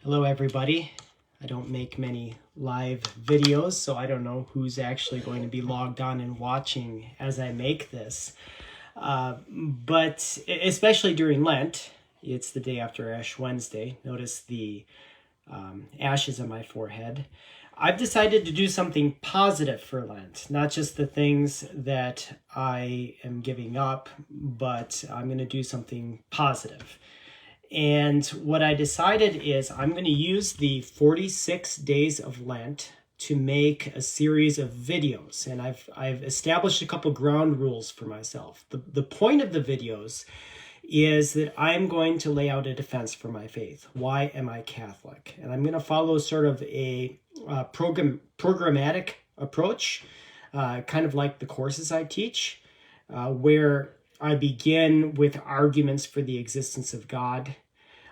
Hello everybody. I don't make many live videos, so I don't know who's actually going to be logged on and watching as I make this. But especially during Lent, it's the day after Ash Wednesday. Notice the ashes on my forehead. I've decided to do something positive for Lent, not just the things that I am giving up, but I'm going to do something positive. And what I decided is I'm going to use the 46 days of Lent to make a series of videos. And I've established a couple ground rules for myself. The point of the videos is that I'm going to lay out a defense for my faith. Why am I Catholic? And I'm going to follow sort of a programmatic approach, kind of like the courses I teach, where I begin with arguments for the existence of God,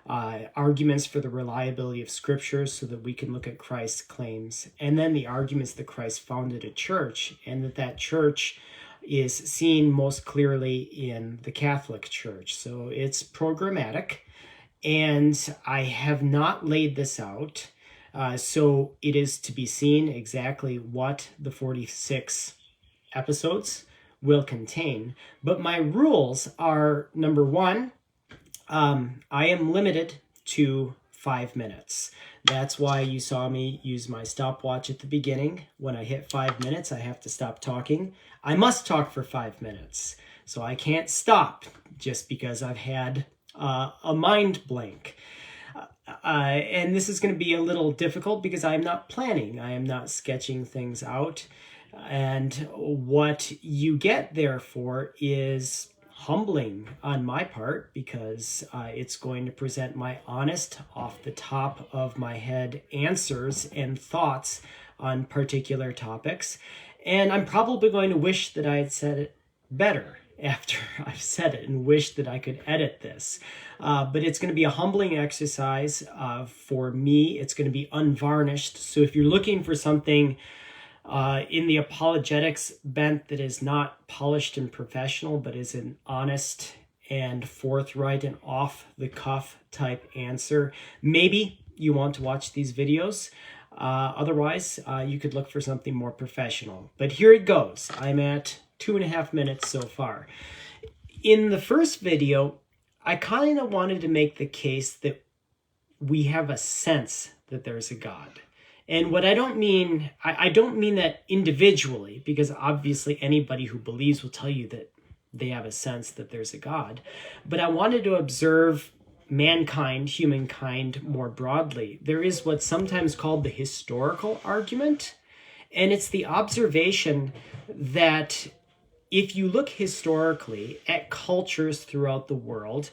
arguments for the reliability of Scripture so that we can look at Christ's claims, and then the arguments that Christ founded a church and that church is seen most clearly in the Catholic Church. So it's programmatic, and I have not laid this out. So it is to be seen exactly what the 46 episodes will contain. But my rules are, number one, I am limited to 5 minutes. That's why you saw me use my stopwatch at the beginning. When I hit 5 minutes, I have to stop talking. I must talk for 5 minutes. So I can't stop just because I've had a mind blank. And this is going to be a little difficult because I'm not planning. I am not sketching things out. And what you get therefore is humbling on my part, because it's going to present my honest, off the top of my head answers and thoughts on particular topics. And I'm probably going to wish that I had said it better after I've said it and wish that I could edit this. But it's going to be a humbling exercise for me. It's going to be unvarnished. So if you're looking for something in the apologetics bent that is not polished and professional, but is an honest and forthright and off-the-cuff type answer, maybe you want to watch these videos. Otherwise, you could look for something more professional. But here it goes. I'm at 2.5 minutes so far. In the first video, I kind of wanted to make the case that we have a sense that there's a God. And what I don't mean that individually, because obviously anybody who believes will tell you that they have a sense that there's a God. But I wanted to observe mankind, humankind more broadly. There is what's sometimes called the historical argument. And it's the observation that if you look historically at cultures throughout the world,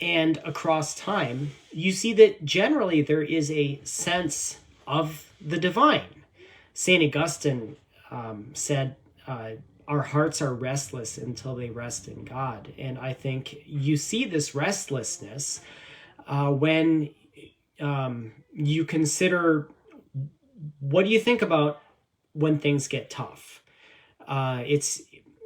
and across time, you see that generally there is a sense of the divine. St. Augustine said, our hearts are restless until they rest in God. And I think you see this restlessness when you consider, what do you think about when things get tough?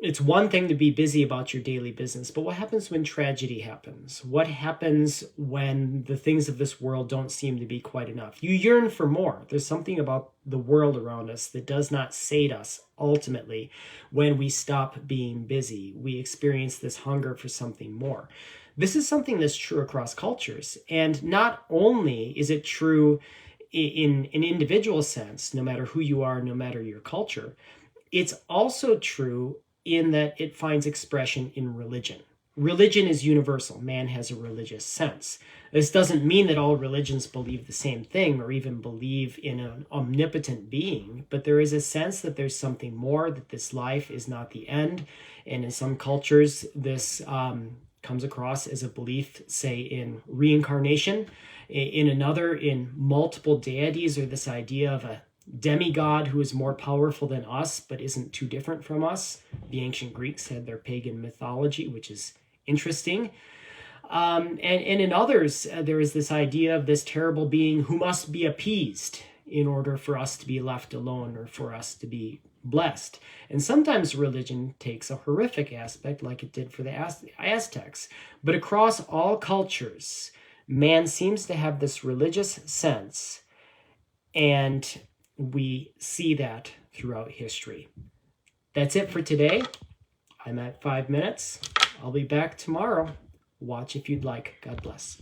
It's one thing to be busy about your daily business, but what happens when tragedy happens? What happens when the things of this world don't seem to be quite enough? You yearn for more. There's something about the world around us that does not sate us ultimately when we stop being busy. We experience this hunger for something more. This is something that's true across cultures. And not only is it true in an individual sense, no matter who you are, no matter your culture, it's also true in that it finds expression in religion. Religion is universal. Man has a religious sense. This doesn't mean that all religions believe the same thing or even believe in an omnipotent being, but there is a sense that there's something more, that this life is not the end. And in some cultures, this comes across as a belief, say, in reincarnation. In another, in multiple deities, or this idea of a demigod who is more powerful than us but isn't too different from us. The ancient Greeks had their pagan mythology, which is interesting. And in others, there is this idea of this terrible being who must be appeased in order for us to be left alone or for us to be blessed. And sometimes religion takes a horrific aspect like it did for the Aztecs. But across all cultures, Man seems to have this religious sense, and we see that throughout history. That's it for today. I'm at 5 minutes. I'll be back tomorrow. Watch if you'd like. God bless.